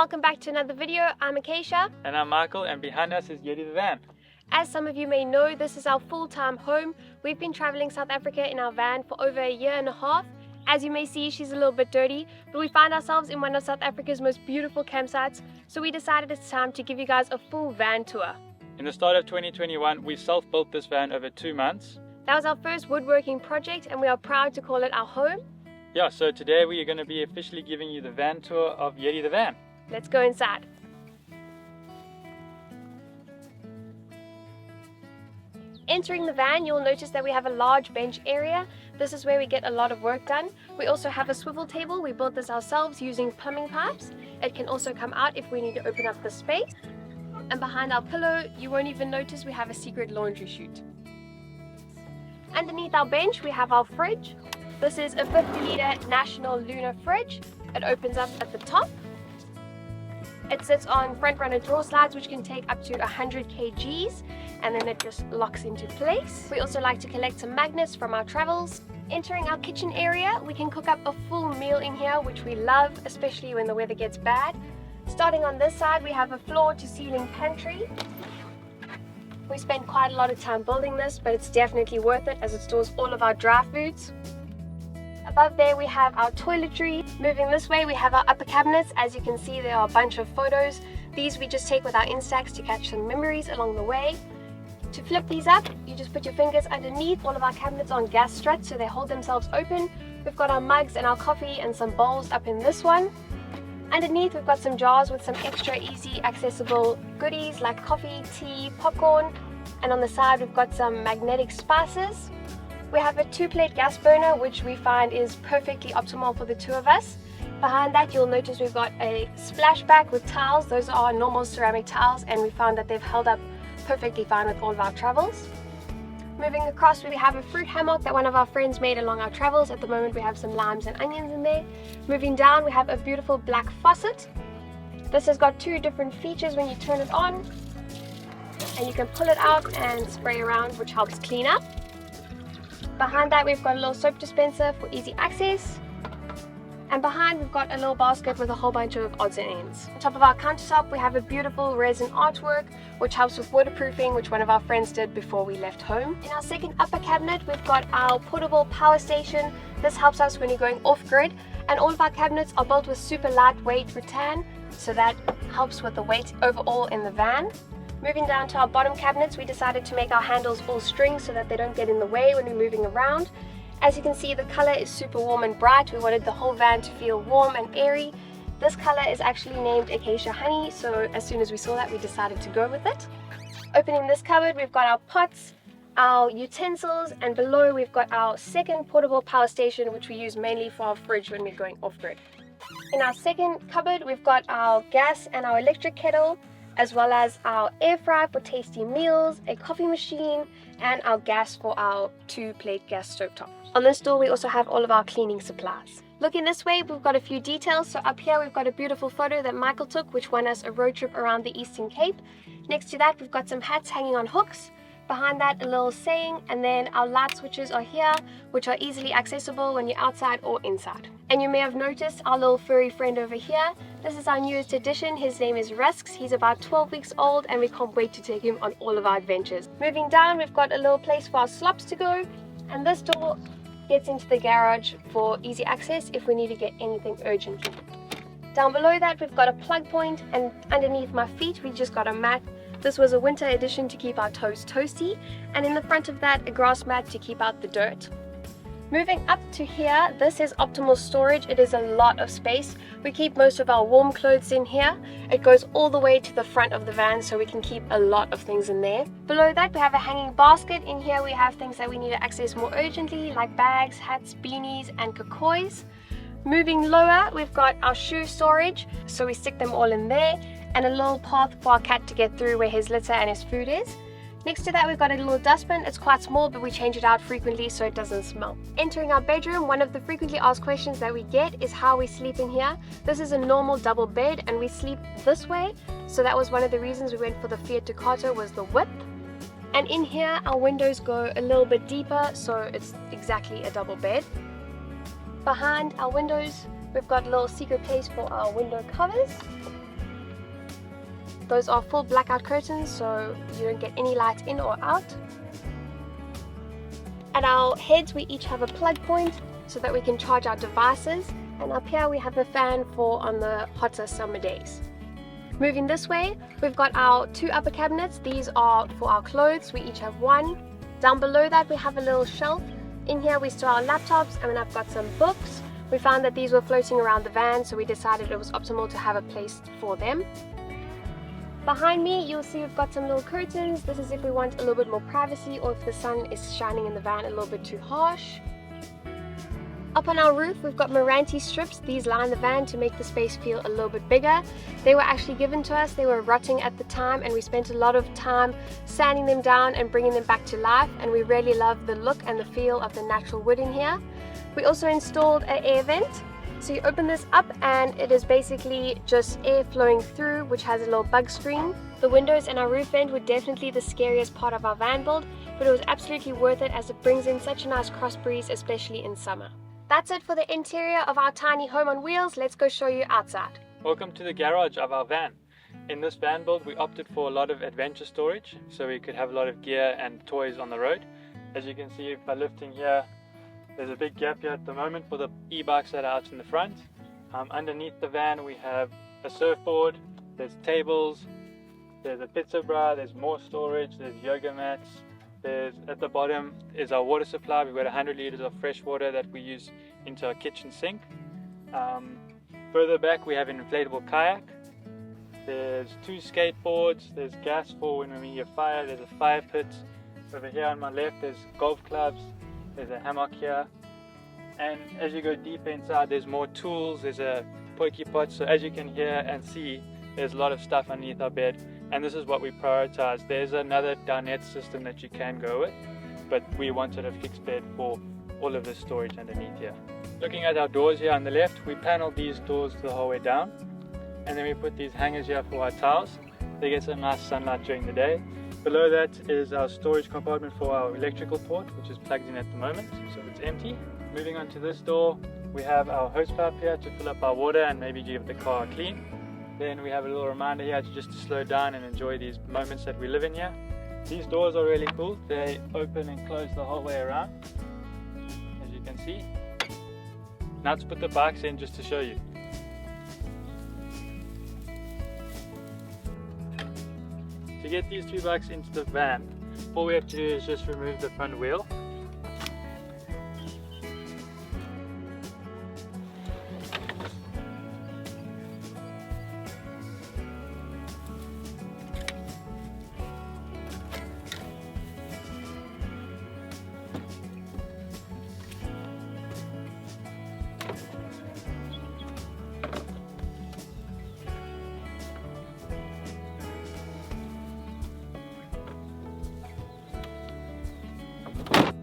welcome back to another video. I'm Acacia. And I'm Michael, and behind us is Yeti.the.van. As some of you may know, this is our full-time home. We've been traveling South Africa in our van for over a year and a half. As you may see, she's a little bit dirty, but we find ourselves in one of South Africa's most beautiful campsites, so we decided it's time to give you guys a full van tour. In the start of 2021, we self-built this van over 2 months. That was our first woodworking project, and we are proud to call it our home. Yeah, so today we are going to be officially giving you the van tour of Yeti.the.van. Let's go inside. Entering the van, you'll notice that we have a large bench area. This is where we get a lot of work done. We also have a swivel table. We built this ourselves using plumbing pipes. It can also come out if we need to open up the space. And behind our pillow, you won't even notice we have a secret laundry chute. Underneath our bench, we have our fridge. This is a 50-litre National Lunar fridge. It opens up at the top. It sits on front runner drawer slides, which can take up to 100 kgs, and then it just locks into place. We also like to collect some magnets from our travels. Entering our kitchen area, we can cook up a full meal in here, which we love, especially when the weather gets bad. Starting on this side, we have a floor to ceiling pantry. We spent quite a lot of time building this, but it's definitely worth it as it stores all of our dry foods. Above there we have our toiletry. Moving this way we have our upper cabinets. As you can see, there are a bunch of photos. These we just take with our Instax to catch some memories along the way. To flip these up, you just put your fingers underneath. All of our cabinets on gas struts, so they hold themselves open. We've got our mugs and our coffee and some bowls up in this one. Underneath we've got some jars with some extra easy accessible goodies like coffee, tea, popcorn, and on the side we've got some magnetic spices. We have a 2-plate gas burner, which we find is perfectly optimal for the two of us. Behind that you'll notice we've got a splashback with towels. Those are normal ceramic towels, and we found that they've held up perfectly fine with all of our travels. Moving across, we have a fruit hammock that one of our friends made along our travels. At the moment we have some limes and onions in there. Moving down, we have a beautiful black faucet. This has got 2 different features when you turn it on, and you can pull it out and spray around, which helps clean up. Behind that we've got a little soap dispenser for easy access, and behind we've got a little basket with a whole bunch of odds and ends. On top of our countertop we have a beautiful resin artwork which helps with waterproofing, which one of our friends did before we left home. In our second upper cabinet we've got our portable power station. This helps us when you're going off-grid, and all of our cabinets are built with super lightweight rattan, so that helps with the weight overall in the van. Moving down to our bottom cabinets, we decided to make our handles all string so that they don't get in the way when we're moving around. As you can see, the color is super warm and bright. We wanted the whole van to feel warm and airy. This color is actually named Acacia Honey, so as soon as we saw that, we decided to go with it. Opening this cupboard, we've got our pots, our utensils, and below we've got our second portable power station, which we use mainly for our fridge when we're going off-grid. In our second cupboard, we've got our gas and our electric kettle, as well as our air fryer for tasty meals, a coffee machine, and our gas for our 2-plate gas stovetop. On this door we also have all of our cleaning supplies. Looking this way, we've got a few details. So up here we've got a beautiful photo that Michael took, which won us a road trip around the Eastern Cape. Next to that we've got some hats hanging on hooks. Behind that a little saying, and then our light switches are here, which are easily accessible when you're outside or inside. And you may have noticed our little furry friend over here. This is our newest addition. His name is Rusks. He's about 12 weeks old, and we can't wait to take him on all of our adventures. Moving down, we've got a little place for our slops to go, and this door gets into the garage for easy access if we need to get anything urgently. Down below that we've got a plug point, and underneath my feet we just got a mat. This was a winter edition to keep our toes toasty, and in the front of that a grass mat to keep out the dirt. Moving up to here, this is optimal storage. It is a lot of space. We keep most of our warm clothes in here. It goes all the way to the front of the van, so we can keep a lot of things in there. Below that we have a hanging basket. In here we have things that we need to access more urgently, like bags, hats, beanies, and kakois. Moving lower, we've got our shoe storage, so we stick them all in there, and a little path for our cat to get through where his litter and his food is. Next to that we've got a little dustbin. It's quite small, but we change it out frequently so it doesn't smell. Entering our bedroom, one of the frequently asked questions that we get is how we sleep in here. This is a normal double bed and we sleep this way, so that was one of the reasons we went for the Fiat Ducato, was the width. And in here our windows go a little bit deeper, so it's exactly a double bed. Behind our windows we've got a little secret place for our window covers. Those are full blackout curtains, so you don't get any light in or out. At our heads we each have a plug point so that we can charge our devices, and up here we have a fan for on the hotter summer days. Moving this way, we've got our two upper cabinets. These are for our clothes. We each have one. Down below that we have a little shelf. In here we store our laptops, and then I've got some books. We found that these were floating around the van, so we decided it was optimal to have a place for them. Behind me you'll see we've got some little curtains. This is if we want a little bit more privacy, or if the sun is shining in the van a little bit too harsh. Up on our roof we've got Meranti strips. These line the van to make the space feel a little bit bigger. They were actually given to us. They were rotting at the time, and we spent a lot of time sanding them down and bringing them back to life, and we really love the look and the feel of the natural wood in here. We also installed an air vent. So you open this up and it is basically just air flowing through, which has a little bug screen. The windows and our roof vent were definitely the scariest part of our van build, but it was absolutely worth it as it brings in such a nice cross breeze, especially in summer. That's it for the interior of our tiny home on wheels. Let's go show you outside. Welcome to the garage of our van. In this van build we opted for a lot of adventure storage, so we could have a lot of gear and toys on the road. As you can see by lifting here, there's a big gap here at the moment for the e-bikes that are out in the front. Underneath the van we have a surfboard, there's tables, there's a pizza bra, there's more storage, there's yoga mats. At the bottom is our water supply. We've got 100 liters of fresh water that we use into our kitchen sink. Further back we have an inflatable kayak. There's two skateboards, there's gas for when we need a fire, there's a fire pit. Over here on my left there's golf clubs, there's a hammock here. And as you go deeper inside there's more tools, there's a pokey pot. So as you can hear and see, there's a lot of stuff underneath our bed. And this is what we prioritize. There's another dinette system that you can go with, but we wanted a fixed bed for all of the storage underneath here. Looking at our doors here on the left, we paneled these doors the whole way down, and then we put these hangers here for our towels. They get some nice sunlight during the day. Below that is our storage compartment for our electrical port, which is plugged in at the moment, so it's empty. Moving on to this door, we have our hose pipe here to fill up our water and maybe give the car a clean. Then we have a little reminder here just to slow down and enjoy these moments that we live in here. These doors are really cool. They open and close the whole way around, as you can see. Now let's put the bikes in just to show you. To get these two bikes into the van, all we have to do is just remove the front wheel.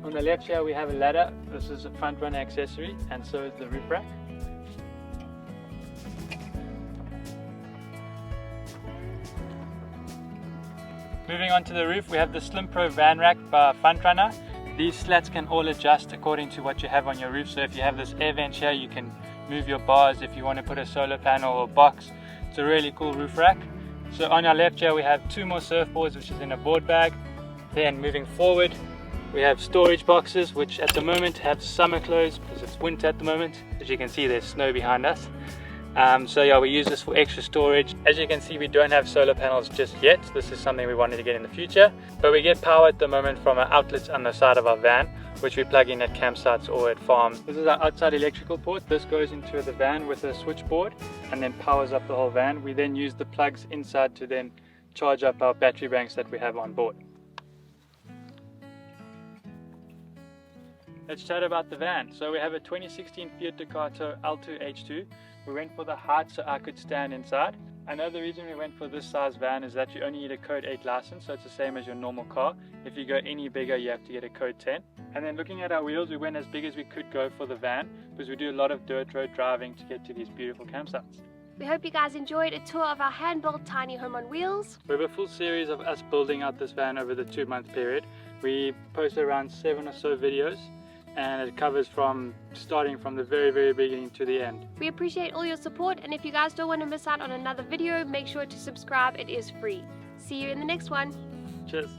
On the left here we have a ladder. This is a front runner accessory, and so is the roof rack. Moving on to the roof, we have the Slim Pro van rack by Front Runner. These slats can all adjust according to what you have on your roof. So if you have this air vent here, you can move your bars if you want to put a solar panel or box. It's a really cool roof rack. So on our left here we have two more surfboards, which is in a board bag. Then moving forward, we have storage boxes, which at the moment have summer clothes because it's winter at the moment. As you can see, there's snow behind us. So yeah, we use this for extra storage. As you can see, we don't have solar panels just yet. This is something we wanted to get in the future. But we get power at the moment from our outlets on the side of our van, which we plug in at campsites or at farms. This is our outside electrical port. This goes into the van with a switchboard and then powers up the whole van. We then use the plugs inside to then charge up our battery banks that we have on board. Let's chat about the van. So we have a 2016 Fiat Ducato Alto H2. We went for the height so I could stand inside. Another reason we went for this size van is that you only need a code 8 license, so it's the same as your normal car. If you go any bigger, you have to get a code 10. And then looking at our wheels, we went as big as we could go for the van because we do a lot of dirt road driving to get to these beautiful campsites. We hope you guys enjoyed a tour of our hand-built tiny home on wheels. We have a full series of us building out this van over the 2-month period. We posted around 7 or so videos. and it covers from starting from the very beginning to the end. We appreciate all your support, and if you guys don't want to miss out on another video, make sure to subscribe. It is free. See you in the next one. Cheers.